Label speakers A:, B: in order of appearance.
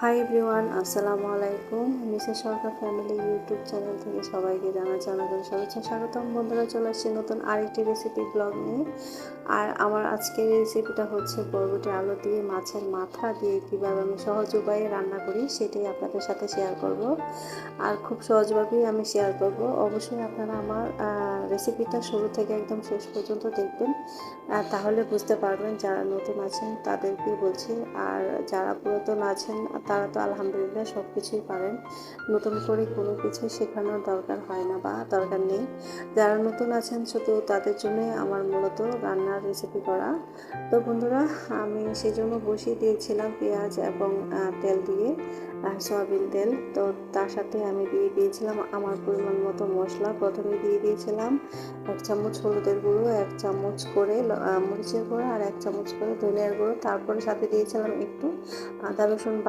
A: Hi everyone, আসসালামু আলাইকুম। Mrs সরকার family YouTube channel থেকে সবাইকে জানাচ্ছি অনেক শুভেচ্ছা স্বাগতম। বন্ধুরা, চলে আসছি নতুন আরেকটি রেসিপি ব্লগ নিয়ে। আর আমার আজকের রেসিপিটা হচ্ছে বরবটি আলু দিয়ে মাছের মাথা দিয়ে কীভাবে আমি সহজ উপায়ে রান্না করি সেটাই আপনাদের সাথে শেয়ার করব। আর খুব সহজভাবেই আমি শেয়ার করব। অবশ্যই আপনারা আমার রেসিপিটা শুরু থেকে একদম শেষ পর্যন্ত দেখবেন, তাহলে বুঝতে পারবেন। যারা নতুন আছেন তাদেরকে বলছি, আর যারা পুরাতন আছেন তারা তো আলহামদুলিল্লাহ সব কিছুই পারেন। নতুন করে কোনো কিছু শেখানোর দরকার হয় না বা দরকার নেই। যারা নতুন আছেন শুধু তাদের জন্যই আমার মূলত রান্নার রেসিপি করা। তো বন্ধুরা, আমি সেই জন্য বসিয়ে দিয়েছিলাম পেঁয়াজ এবং তেল দিয়ে, সয়াবিন তেল। তো তার সাথে আমি দিয়ে দিয়েছিলাম আমার পরিমাণ মতো মশলা। প্রথমে দিয়ে দিয়েছিলাম 1 চামচ হলুদের গুঁড়ো, 1 চামচ করে মরিচের গুঁড়ো আর 1 চামচ করে ধনিয়ার গুঁড়ো। তারপরে সাথে দিয়েছিলাম একটু আদা রসুন